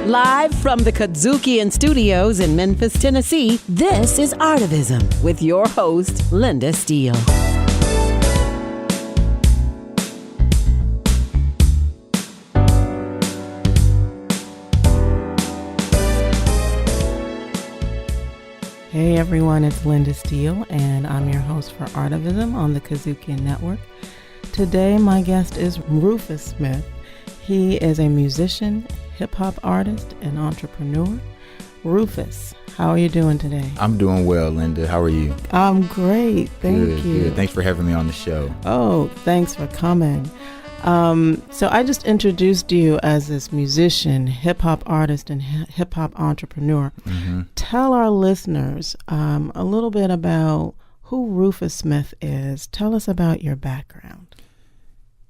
Live from the KUDZUKIAN studios in Memphis, Tennessee, this is ARTIVISM with your host, Linda Steele. Hey everyone, it's Linda Steele, and I'm your host for ArtIvism on the KUDZUKIAN Network. Today, my guest is Rufus Smith. He is a musician, hip-hop artist, and entrepreneur. Rufus, how are you doing today? I'm doing well, Linda. How are you? I'm great. Thank you. Good. Thanks for having me on the show. Oh, thanks for coming. So I just introduced you as this musician, hip-hop artist, and hip-hop entrepreneur. Mm-hmm. Tell our listeners a little bit about who Rufus Smith is. Tell us about your background.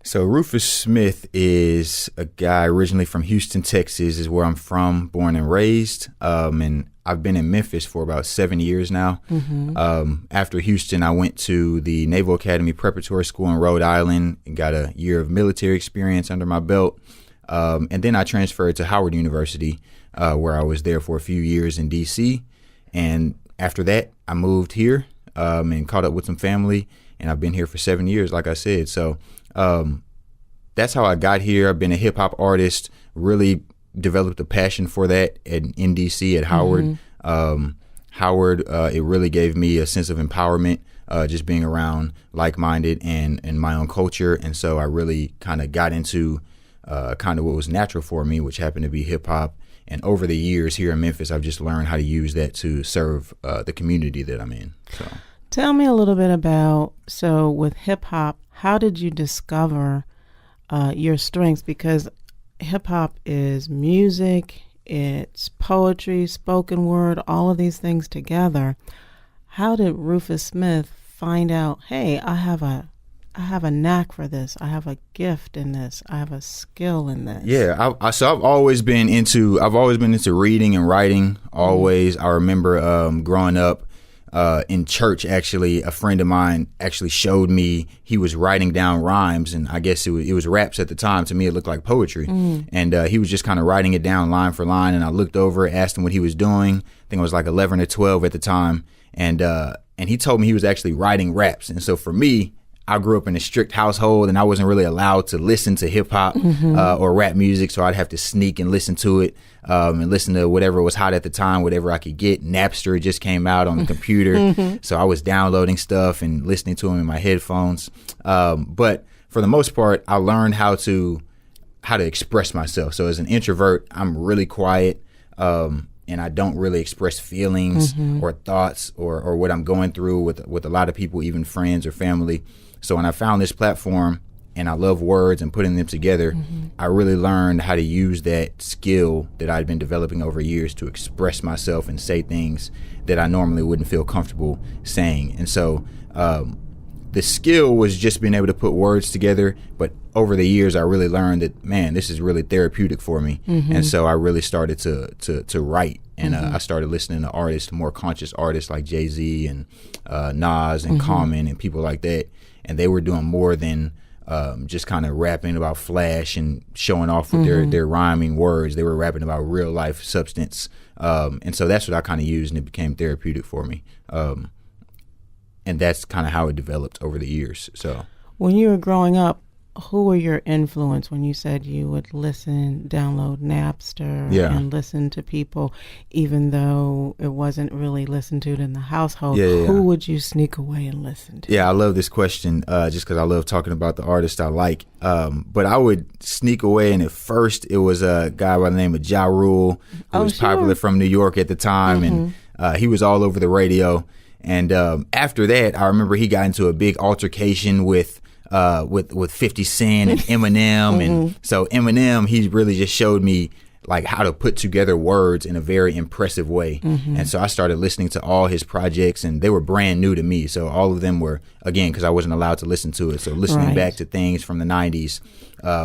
So Rufus Smith is a guy originally from Houston, Texas, is where I'm from, born and raised. And I've been in Memphis for about 7 years now. Mm-hmm. After Houston, I went to the Naval Academy Preparatory School in Rhode Island and got a year of military experience under my belt. And then I transferred to Howard University, where I was there for a few years in D.C. And after that, I moved here and caught up with some family. And I've been here for 7 years, like I said. So that's how I got here. I've been a hip hop artist, really developed a passion for that in DC at Howard. Mm-hmm. Howard, it really gave me a sense of empowerment, just being around like-minded and my own culture. And so I really kind of got into kind of what was natural for me, which happened to be hip hop. And over the years here in Memphis, I've just learned how to use that to serve the community that I'm in. So. Tell me a little bit about, so with hip hop, how did you discover your strengths? Because hip hop is music, it's poetry, spoken word, all of these things together. How did Rufus Smith find out, hey, I have a knack for this, I have a gift in this, I have a skill in this? Yeah, so I've always been into reading and writing. Always. Mm-hmm. I remember growing up. In church, actually, a friend of mine actually showed me he was writing down rhymes, and I guess it was raps at the time. To me, it looked like poetry. Mm. And he was just kind of writing it down line for line, and I looked over, asked him what he was doing. I think I was like 11 or 12 at the time, and he told me he was actually writing raps. And so for me, I grew up in a strict household, and I wasn't really allowed to listen to hip hop or rap music, so I'd have to sneak and listen to it and listen to whatever was hot at the time, whatever I could get. Napster just came out on the computer, so I was downloading stuff and listening to them in my headphones. But for the most part, I learned how to express myself. So as an introvert, I'm really quiet. And I don't really express feelings or thoughts or what I'm going through with a lot of people, even friends or family. So when I found this platform, and I love words and putting them together, I really learned how to use that skill that I'd been developing over years to express myself and say things that I normally wouldn't feel comfortable saying. And so the skill was just being able to put words together. But over the years, I really learned that, man, this is really therapeutic for me. And so I really started to write. And I started listening to artists, more conscious artists like Jay-Z and Nas and Common and people like that. And they were doing more than just kind of rapping about flash and showing off with their rhyming words. They were rapping about real life substance. And so that's what I kind of used, and it became therapeutic for me. And that's kind of how it developed over the years. So when you were growing up, who were your influence when you said you would download Napster and listen to people, even though it wasn't really listened to in the household? Who would you sneak away and listen to? Yeah, I love this question just because I love talking about the artists I like. But I would sneak away, and at first it was a guy by the name of Ja Rule, who was popular from New York at the time, and he was all over the radio. And after that, I remember he got into a big altercation with 50 Cent and Eminem. And so Eminem, he really just showed me like how to put together words in a very impressive way. And so I started listening to all his projects, and they were brand new to me. So all of them were, again, because I wasn't allowed to listen to it. So listening back to things from the 90s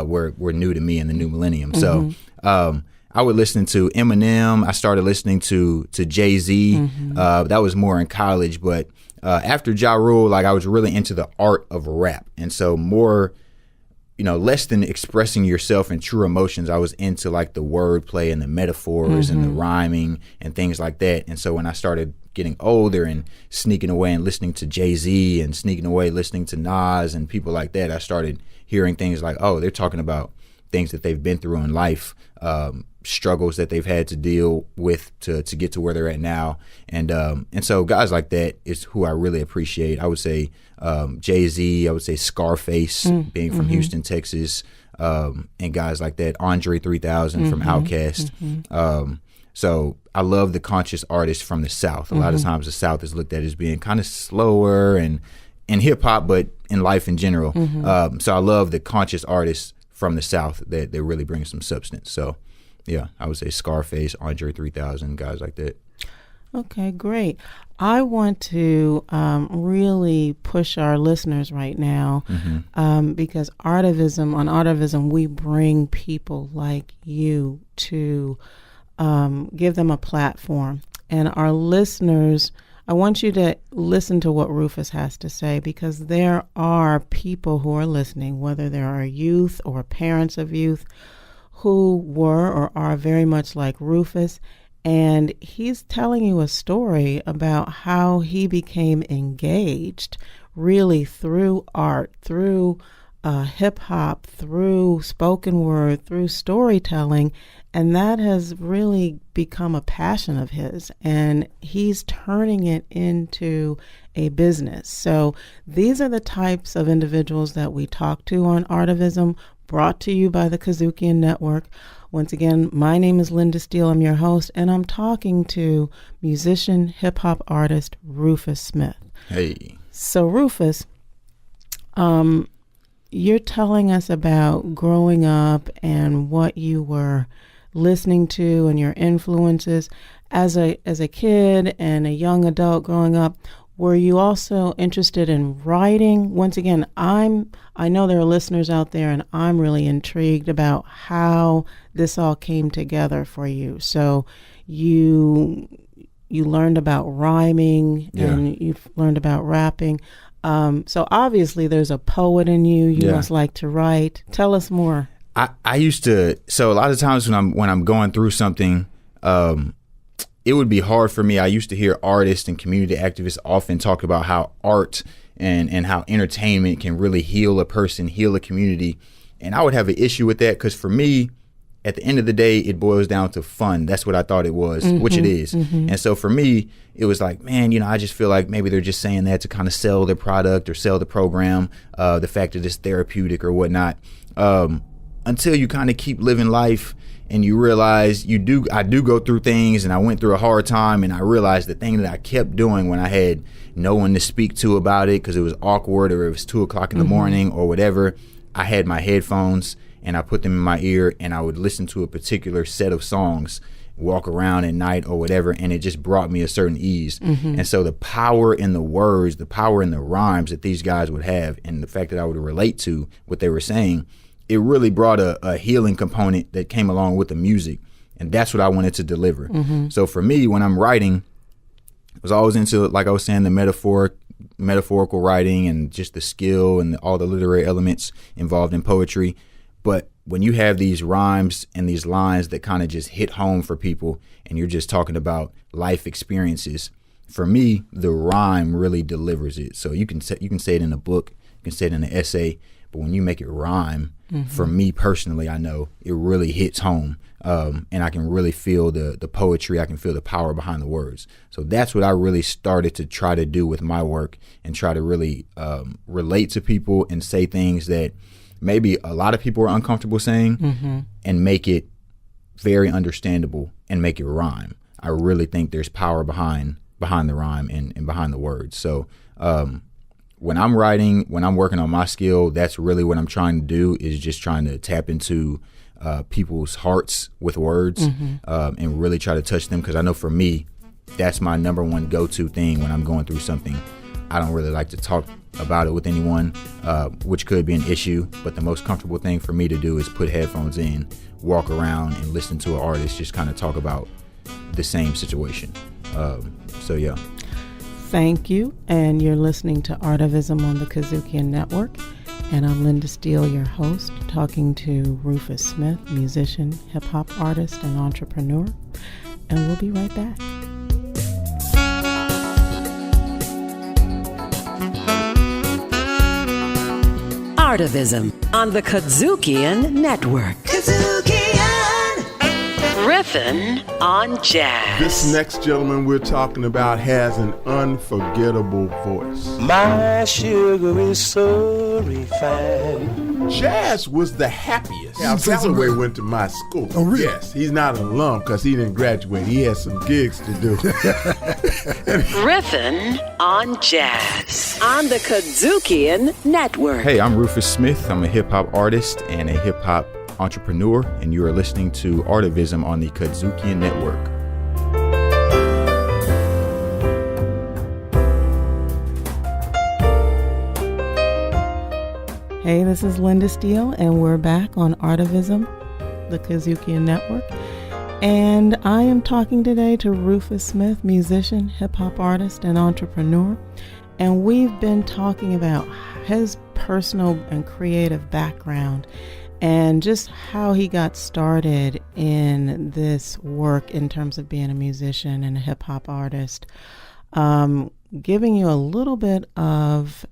were new to me in the new millennium. So I would listen to Eminem. I started listening to Jay-Z. That was more in college, but after Ja Rule, like I was really into the art of rap. And so more less than expressing yourself in true emotions. I was into like the wordplay and the metaphors and the rhyming and things like that. And so when I started getting older and sneaking away and listening to Jay-Z and sneaking away listening to Nas and people like that, I started hearing things like, oh, they're talking about things that they've been through in life, struggles that they've had to deal with to get to where they're at now. And so guys like that is who I really appreciate. I would say Jay-Z, I would say Scarface, being from Houston, Texas, and guys like that, Andre 3000 from Outkast. So I love the conscious artists from the South. A lot of times the South is looked at as being kind of slower and in hip hop, but in life in general. So I love the conscious artists from the South that really bring some substance. So yeah, I would say Scarface, Andre 3000, guys like that. Okay, great. I want to really push our listeners right now because on ArtIvism, we bring people like you to give them a platform. And our listeners, I want you to listen to what Rufus has to say, because there are people who are listening, whether there are youth or parents of youth, who were or are very much like Rufus. And he's telling you a story about how he became engaged really through art, through hip hop, through spoken word, through storytelling. And that has really become a passion of his. And he's turning it into a business. So these are the types of individuals that we talk to on ArtIvism, brought to you by the KUDZUKIAN Network. Once again, my name is Linda Steele. I'm your host, and I'm talking to musician, hip-hop artist Rufus Smith. Hey. So Rufus, you're telling us about growing up and what you were listening to and your influences. As a kid and a young adult growing up, were you also interested in writing? Once again, I know there are listeners out there, and I'm really intrigued about how this all came together for you. So you learned about rhyming and you've learned about rapping. So obviously there's a poet in you. You must like to write. Tell us more. I used to, so a lot of times when I'm going through something, it would be hard for me. I used to hear artists and community activists often talk about how art and how entertainment can really heal a person, heal a community. And I would have an issue with that because for me, at the end of the day, it boils down to fun. That's what I thought it was, which it is. And so for me, it was like, man, I just feel like maybe they're just saying that to kind of sell their product or sell the program, the fact that it's therapeutic or whatnot. Until you kind of keep living life and you realize I do go through things, and I went through a hard time, and I realized the thing that I kept doing when I had no one to speak to about it because it was awkward or it was 2:00 in the morning or whatever, I had my headphones and I put them in my ear and I would listen to a particular set of songs, walk around at night or whatever, and it just brought me a certain ease. And so the power in the words, the power in the rhymes that these guys would have, and the fact that I would relate to what they were saying, it really brought a healing component that came along with the music. And that's what I wanted to deliver. So for me, when I'm writing, I was always into, like I was saying, the metaphorical writing and just the skill and all the literary elements involved in poetry. But when you have these rhymes and these lines that kind of just hit home for people, and you're just talking about life experiences, for me, the rhyme really delivers it. So you can say it in a book, you can say it in an essay, but when you make it rhyme, for me personally, I know it really hits home, and I can really feel the poetry. I can feel the power behind the words. So that's what I really started to try to do with my work, and try to really relate to people and say things that maybe a lot of people are uncomfortable saying, and make it very understandable and make it rhyme. I really think there's power behind the rhyme and behind the words. So when I'm writing, when I'm working on my skill, that's really what I'm trying to do, is just trying to tap into people's hearts with words, and really try to touch them. Because I know for me, that's my number one go-to thing when I'm going through something. I don't really like to talk about it with anyone, which could be an issue, but the most comfortable thing for me to do is put headphones in, walk around, and listen to an artist just kind of talk about the same situation. So yeah. Thank you. And you're listening to ArtIvism on the KUDZUKIAN Network. And I'm Linda Steele, your host, talking to Rufus Smith, musician, hip-hop artist, and entrepreneur. And we'll be right back. ARTIVISM on the KUDZUKIAN Network. Riffin' on jazz. This next gentleman we're talking about has an unforgettable voice. My sugar is so refined. Jazz was the happiest. Al Calloway went to my school. Oh, really? Yes, he's not an alum because he didn't graduate. He has some gigs to do. Riffin' on jazz on the KUDZUKIAN Network. Hey, I'm Rufus Smith. I'm a hip-hop artist and a hip-hop entrepreneur, and you are listening to ARTIVISM on the KUDZUKIAN Network. Hey, this is Linda Steele, and we're back on ARTIVISM, the KUDZUKIAN Network. And I am talking today to Rufus Smith, musician, hip-hop artist, and entrepreneur. And we've been talking about his personal and creative background and just how he got started in this work in terms of being a musician and a hip-hop artist. Giving you a little bit of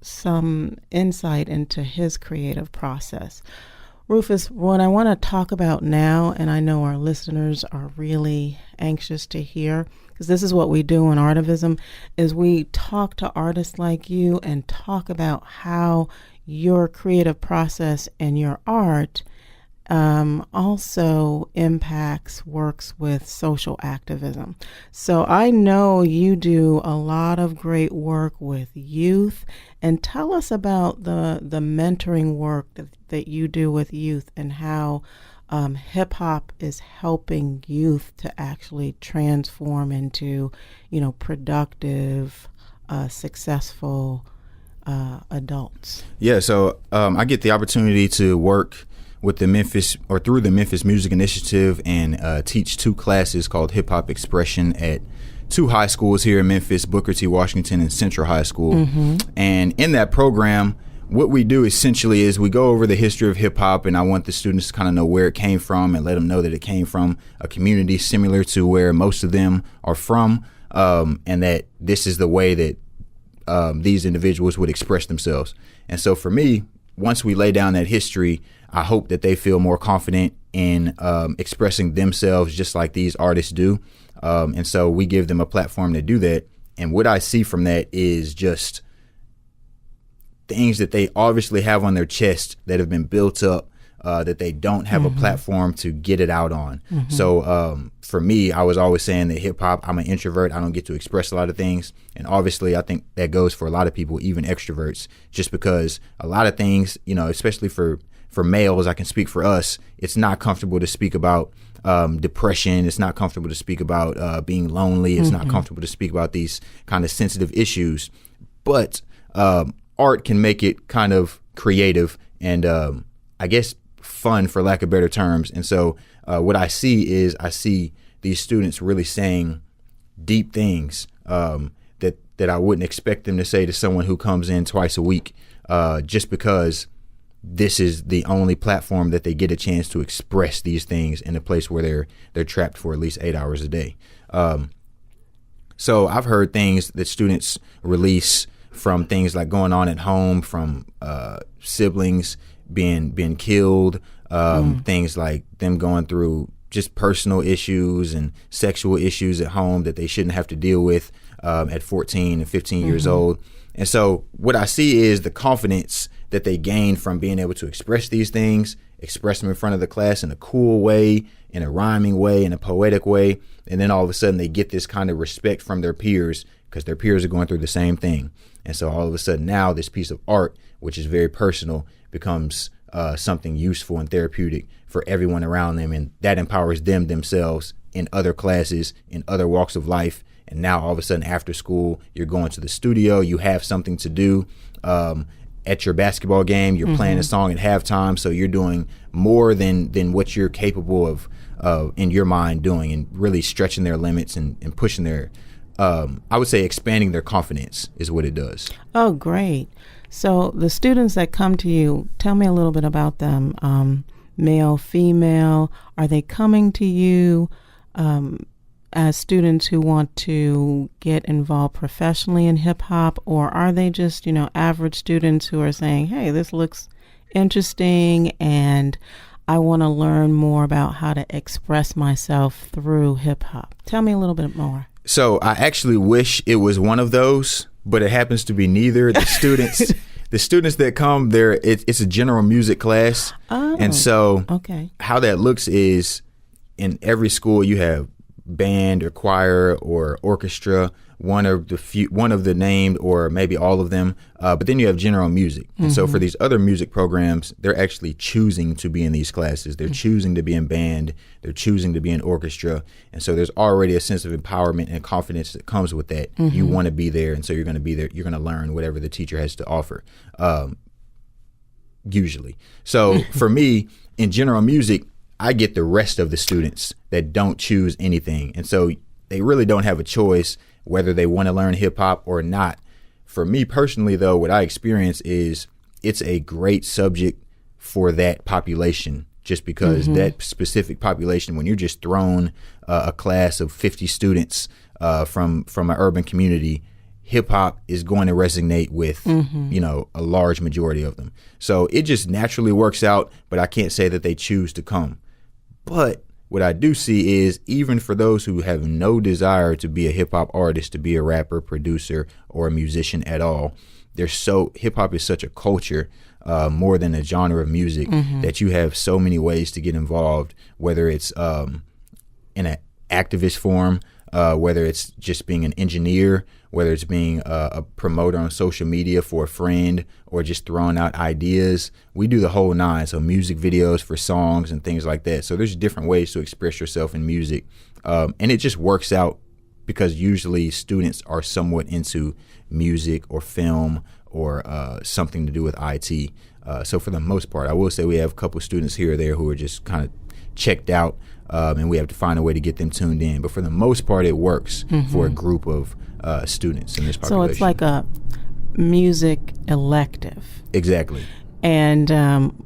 some insight into his creative process. Rufus, what I want to talk about now, and I know our listeners are really anxious to hear, because this is what we do in ARTIVISM, is we talk to artists like you and talk about how your creative process and your art also works with social activism. So I know you do a lot of great work with youth, and tell us about the mentoring work that you do with youth and how hip hop is helping youth to actually transform into, productive, successful adults. Yeah, so I get the opportunity to work with the Memphis, or through the Memphis Music Initiative, and teach 2 classes called Hip Hop Expression at 2 high schools here in Memphis, Booker T. Washington and Central High School. Mm-hmm. And in that program, what we do essentially is we go over the history of hip hop, and I want the students to kind of know where it came from and let them know that it came from a community similar to where most of them are from, and that this is the way that these individuals would express themselves. And so for me, once we lay down that history, I hope that they feel more confident in expressing themselves just like these artists do. And so we give them a platform to do that. And what I see from that is just things that they obviously have on their chest that have been built up, that they don't have a platform to get it out on. So for me, I was always saying that hip hop, I'm an introvert. I don't get to express a lot of things. And obviously, I think that goes for a lot of people, even extroverts, just because a lot of things, especially for males, I can speak for us, it's not comfortable to speak about depression. It's not comfortable to speak about being lonely. It's not comfortable to speak about these kind of sensitive issues. But art can make it kind of creative and I guess fun, for lack of better terms. And so what I see these students really saying deep things that I wouldn't expect them to say to someone who comes in twice a week, just because this is the only platform that they get a chance to express these things in a place where they're trapped for at least 8 hours a day. So I've heard things that students release from things like going on at home, from siblings being killed, things like them going through just personal issues and sexual issues at home that they shouldn't have to deal with at 14 and 15 years old. And so what I see is the confidence that they gain from being able to express these things, express them in front of the class in a cool way, in a rhyming way, in a poetic way. And then all of a sudden they get this kind of respect from their peers because their peers are going through the same thing. And so all of a sudden now this piece of art, which is very personal, becomes something useful and therapeutic for everyone around them. And that empowers them themselves in other classes, in other walks of life. And now all of a sudden after school, you're going to the studio, you have something to do. At your basketball game, you're playing a song at halftime. So you're doing more than what you're capable of in your mind doing, and really stretching their limits and pushing their, I would say expanding their confidence is what it does. Oh, great. So the students that come to you, tell me a little bit about them. Male, female, are they coming to you as students who want to get involved professionally in hip hop, or are they just, average students who are saying, hey, this looks interesting and I want to learn more about how to express myself through hip hop? Tell me a little bit more. So I actually wish it was one of those, but it happens to be neither. The students that come there, it's a general music class. Oh, and so okay. How that looks is in every school you have band or choir or orchestra, one of the named or maybe all of them, but then you have general music. And so for these other music programs, they're actually choosing to be in these classes. They're choosing to be in band. They're choosing to be in orchestra. And so there's already a sense of empowerment and confidence that comes with that. You want to be there, and so you're going to be there. You're going to learn whatever the teacher has to offer, usually. So for me, in general music, I get the rest of the students that don't choose anything. And so they really don't have a choice whether they want to learn hip hop or not. For me personally, though, what I experience is it's a great subject for that population, just because that specific population, when you're just thrown a class of 50 students from an urban community, hip hop is going to resonate with, a large majority of them. So it just naturally works out, but I can't say that they choose to come. But what I do see is even for those who have no desire to be a hip hop artist, to be a rapper, producer, or a musician at all, hip hop is such a culture, more than a genre of music, that you have so many ways to get involved, whether it's in an activist form, whether it's just being an engineer, whether it's being a promoter on social media for a friend, or just throwing out ideas. We do the whole nine. So music videos for songs and things like that. So there's different ways to express yourself in music. And it just works out because usually students are somewhat into music or film or something to do with IT. So for the most part, I will say we have a couple students here or there who are just kind of checked out, and we have to find a way to get them tuned in. But for the most part, it works for a group of students in this population. So it's like a music elective. Exactly. And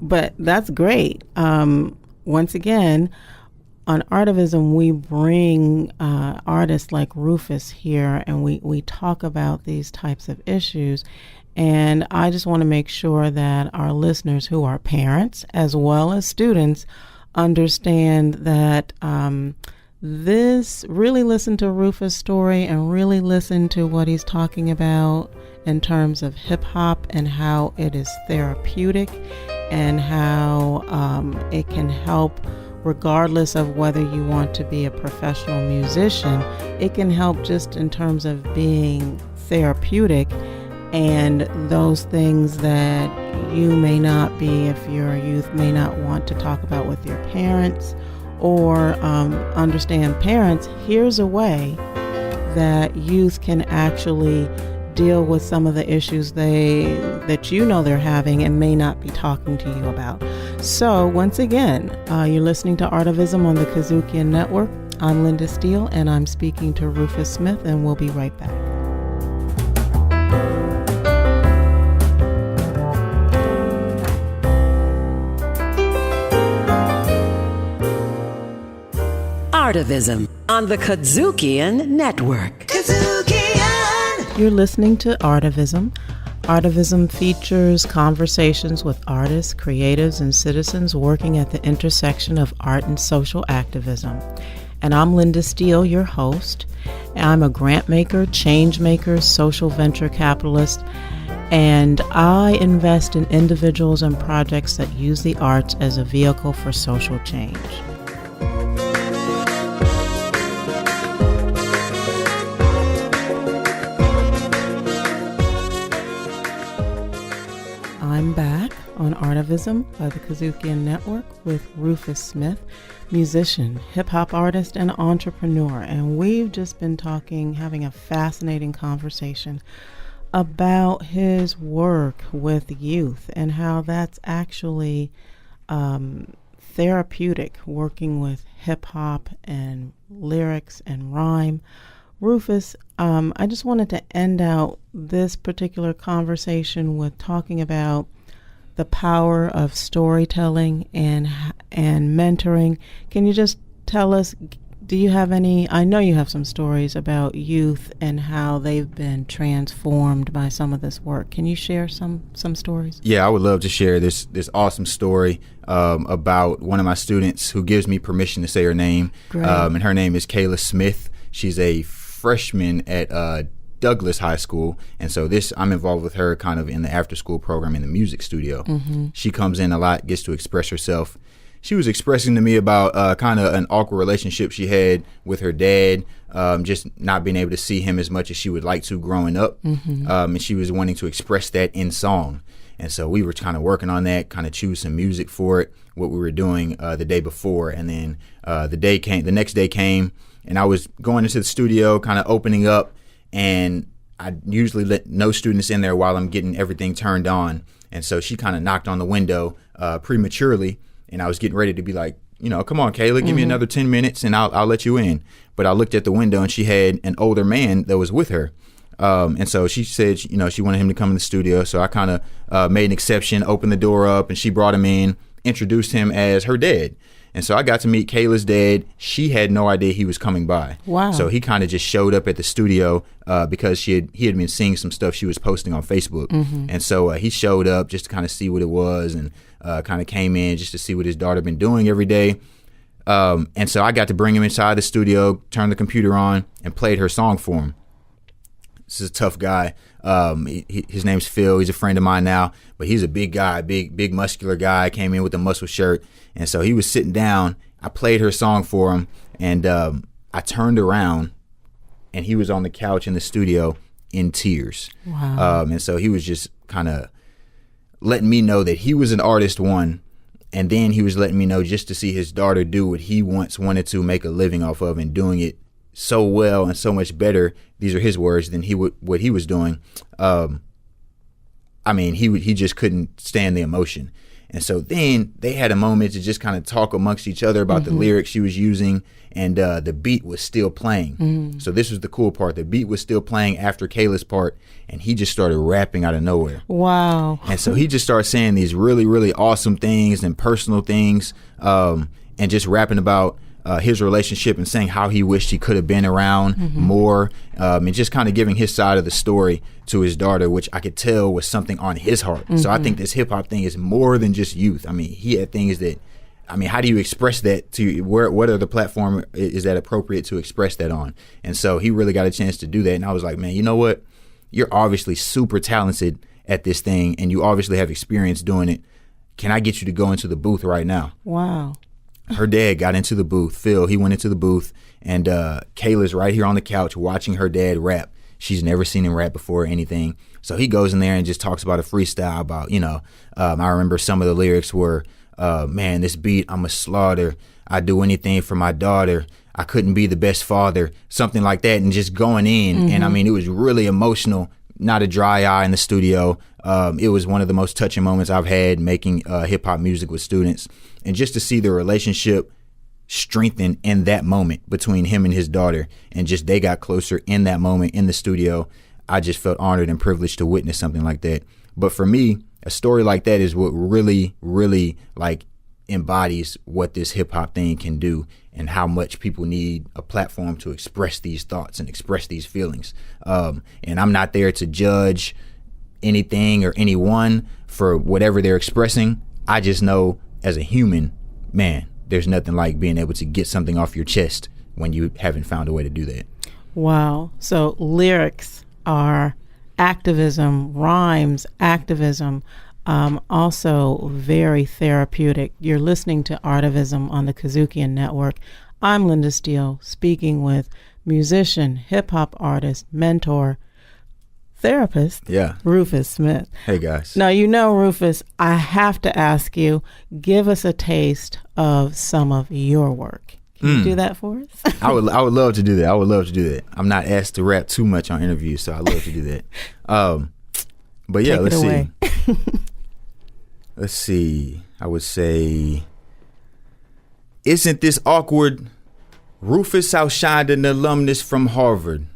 but that's great. Once again, on Artivism, we bring artists like Rufus here, and we talk about these types of issues. And I just want to make sure that our listeners, who are parents as well as students, understand that really listen to Rufus' story and really listen to what he's talking about in terms of hip hop and how it is therapeutic and how it can help, regardless of whether you want to be a professional musician. It can help just in terms of being therapeutic, and those things that you may not be, if you're a youth, may not want to talk about with your parents, or understand parents, here's a way that youth can actually deal with some of the issues that they're having and may not be talking to you about. So once again, you're listening to Artivism on the KUDZUKIAN Network. I'm Linda Steele, and I'm speaking to Rufus Smith, and we'll be right back. Artivism on the KUDZUKIAN Network. KUDZUKIAN! You're listening to Artivism. Artivism features conversations with artists, creatives, and citizens working at the intersection of art and social activism. And I'm Linda Steele, your host. I'm a grant maker, change maker, social venture capitalist, and I invest in individuals and projects that use the arts as a vehicle for social change. I'm back on Artivism by the KUDZUKIAN Network with Rufus Smith, musician, hip-hop artist, and entrepreneur. And we've just been having a fascinating conversation about his work with youth and how that's actually therapeutic, working with hip-hop and lyrics and rhyme. Rufus, I just wanted to end out this particular conversation with talking about the power of storytelling and mentoring. Can you just tell us, do you have any, I know you have some stories about youth and how they've been transformed by some of this work. Can you share some stories? Yeah, I would love to share this awesome story about one of my students who gives me permission to say her name. Great. And her name is Rufus Smith. She's a freshman at Douglas High School, and so I'm involved with her kind of in the after school program in the music studio. Mm-hmm. She comes in a lot, gets to express herself. She was expressing to me about kind of an awkward relationship she had with her dad, just not being able to see him as much as she would like to growing up. Mm-hmm. And she was wanting to express that in song. And so we were kind of working on that, kind of choose some music for it, what we were doing the day before. And then the next day came, and I was going into the studio, kind of opening up, and I usually let no students in there while I'm getting everything turned on. And so she kind of knocked on the window prematurely. And I was getting ready to be like, come on, Kayla, give me another 10 minutes and I'll let you in. But I looked at the window and she had an older man that was with her. And so she said, she wanted him to come in the studio. So I kind of made an exception, opened the door up, and she brought him in, introduced him as her dad. And so I got to meet Kayla's dad. She had no idea he was coming by. Wow. So he kind of just showed up at the studio because he had been seeing some stuff she was posting on Facebook. Mm-hmm. And so he showed up just to kind of see what it was, and kind of came in just to see what his daughter been doing every day. And so I got to bring him inside the studio, turn the computer on, and played her song for him. This is a tough guy. His name's Phil. He's a friend of mine now, but he's a big guy, big muscular guy. Came in with a muscle shirt, and so he was sitting down. I played her song for him, and I turned around, and he was on the couch in the studio in tears. Wow. And so he was just kind of letting me know that he was an artist, one, and then he was letting me know just to see his daughter do what he once wanted to make a living off of, and doing it so well and so much better, these are his words, than what he was doing. He just couldn't stand the emotion. And so then they had a moment to just kind of talk amongst each other about the lyrics she was using, and the beat was still playing. So this was the cool part. The beat was still playing after Kayla's part, and he just started rapping out of nowhere. Wow. And so he just started saying these really, really awesome things and personal things, and just rapping about his relationship and saying how he wished he could have been around more, and just kind of giving his side of the story to his daughter, which I could tell was something on his heart. So I think this hip hop thing is more than just youth. He had things that, how do you express that to what are the platform is that appropriate to express that on? And so he really got a chance to do that. And I was like, man, you know what? You're obviously super talented at this thing, and you obviously have experience doing it. Can I get you to go into the booth right now? Wow. Her dad got into the booth. Phil, he went into the booth, and Kayla's right here on the couch watching her dad rap. She's never seen him rap before or anything. So he goes in there and just talks about a freestyle about, I remember some of the lyrics were, man, this beat, I'm a slaughter. I do anything for my daughter. I couldn't be the best father, something like that, and just going in. And it was really emotional, not a dry eye in the studio. It was one of the most touching moments I've had making hip hop music with students. And just to see the relationship strengthen in that moment between him and his daughter, and just they got closer in that moment in the studio, I just felt honored and privileged to witness something like that. But for me, a story like that is what really, really embodies what this hip hop thing can do, and how much people need a platform to express these thoughts and express these feelings. And I'm not there to judge anything or anyone for whatever they're expressing. I just know as a human, man, there's nothing like being able to get something off your chest when you haven't found a way to do that. Wow. So lyrics are activism, rhymes, activism, also very therapeutic. You're listening to Artivism on the KUDZUKIAN Network. I'm Linda Steele, speaking with musician, hip-hop artist, mentor, therapist, Rufus Smith. Hey, guys. Now, Rufus, I have to ask you, give us a taste of some of your work. Can you do that for us? I would love to do that. I'm not asked to rap too much on interviews, so I'd love to do that. But yeah, let's see. Let's see. I would say, isn't this awkward? Rufus outshined an alumnus from Harvard.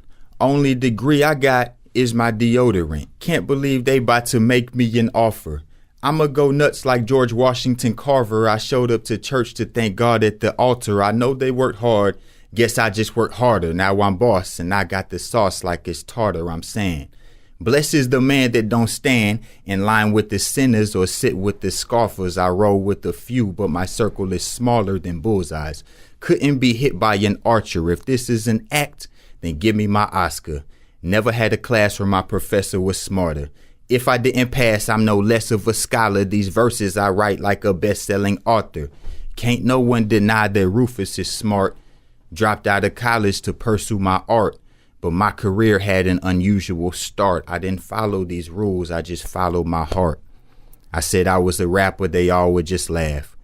Only degree I got is my deodorant. Can't believe they about to make me an offer. I'ma go nuts like George Washington Carver. I showed up to church to thank God at the altar. I know they worked hard. Guess I just worked harder. Now I'm boss and I got the sauce like it's tartar, I'm saying. Blessed is the man that don't stand in line with the sinners or sit with the scoffers. I roll with a few, but my circle is smaller than bullseyes. Couldn't be hit by an archer. If this is an act, then give me my Oscar. Never had a class where my professor was smarter. If I didn't pass, I'm no less of a scholar. These verses I write like a best-selling author. Can't no one deny that Rufus is smart. Dropped out of college to pursue my art. But my career had an unusual start. I didn't follow these rules, I just followed my heart. I said I was a rapper, they all would just laugh.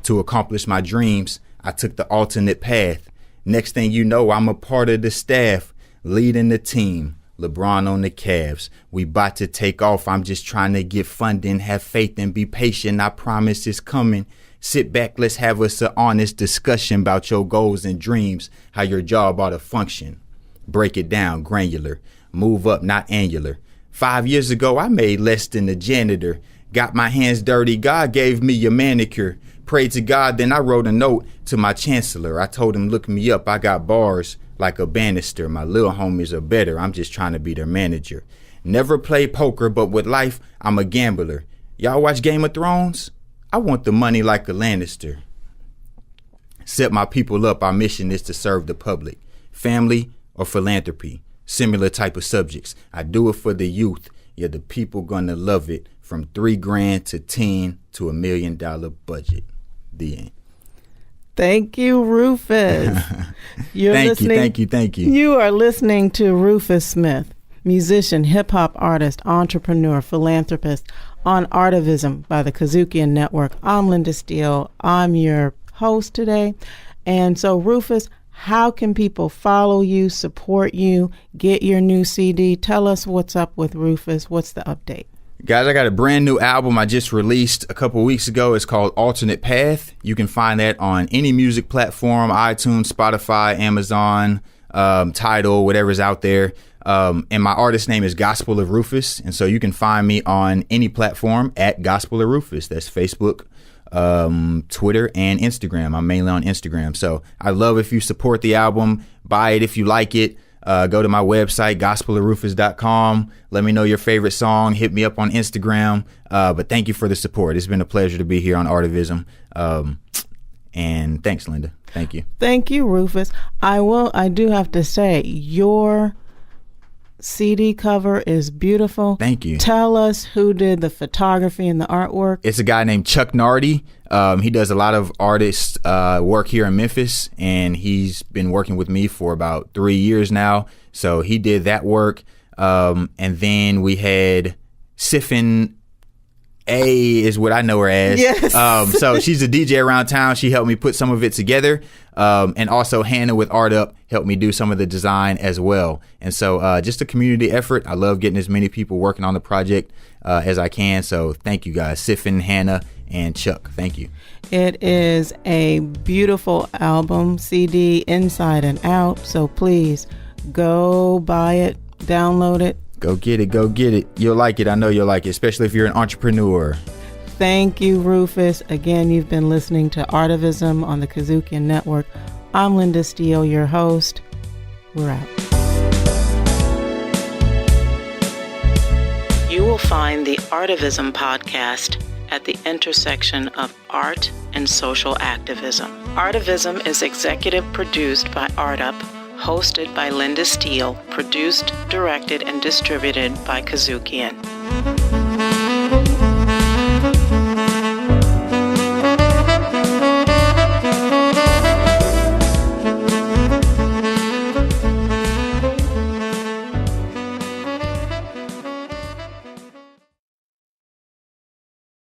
To accomplish my dreams, I took the alternate path. Next thing you know, I'm a part of the staff, leading the team. LeBron on the Cavs. We about to take off, I'm just trying to get funding. Have faith and be patient, I promise it's coming. Sit back, let's have us an honest discussion about your goals and dreams, how your job ought to function. Break it down, granular. Move up, not angular. 5 years ago, I made less than a janitor. Got my hands dirty, God gave me a manicure. Prayed to God, then I wrote a note to my chancellor. I told him, look me up, I got bars like a banister. My little homies are better, I'm just trying to be their manager. Never played poker, but with life, I'm a gambler. Y'all watch Game of Thrones? I want the money like a Lannister. Set my people up, our mission is to serve the public. Family or philanthropy, similar type of subjects. I do it for the youth, yeah, the people gonna love it. From $3,000 to 10 to $1 million budget. The end. Thank you, Rufus. Thank you. You are listening to Rufus Smith, musician, hip-hop artist, entrepreneur, philanthropist on ARTIVISM by the KUDZUKIAN Network. I'm Linda Steele. I'm your host today. And so, Rufus, how can people follow you, support you, get your new CD? Tell us what's up with Rufus. What's the update? Guys, I got a brand new album I just released a couple weeks ago. It's called Alternate Path. You can find that on any music platform, iTunes, Spotify, Amazon, Tidal, whatever's out there. And my artist name is Gospel of Rufus. And so you can find me on any platform at Gospel of Rufus. That's Facebook, Twitter, and Instagram. I'm mainly on Instagram. So I love if you support the album, buy it if you like it. Go to my website, gospelofrufus.com. Let me know your favorite song. Hit me up on Instagram. But thank you for the support. It's been a pleasure to be here on ARTIVISM. And thanks, Linda. Thank you. Thank you, Rufus. I do have to say, your CD cover is beautiful. Thank you. Tell us who did the photography and the artwork. It's a guy named Chuck Nardi. He does a lot of artist work here in Memphis, and he's been working with me for about 3 years now. So he did that work. And then we had Siffin A is what I know her as. Yes. So she's a DJ around town. She helped me put some of it together. And also Hannah with ArtUp helped me do some of the design as well. And so just a community effort. I love getting as many people working on the project as I can. So thank you guys, Siffin, Hannah, and Chuck. Thank you. It is a beautiful album, CD inside and out. So please go buy it, download it. Go get it. Go get it. You'll like it. I know you'll like it, especially if you're an entrepreneur. Thank you, Rufus. Again, you've been listening to ARTIVISM on the KUDZUKIAN Network. I'm Linda Steele, your host. We're out. You will find the ARTIVISM podcast at the intersection of art and social activism. ARTIVISM is executive produced by ArtUp, hosted by Linda Steele, produced, directed, and distributed by KUDZUKIAN.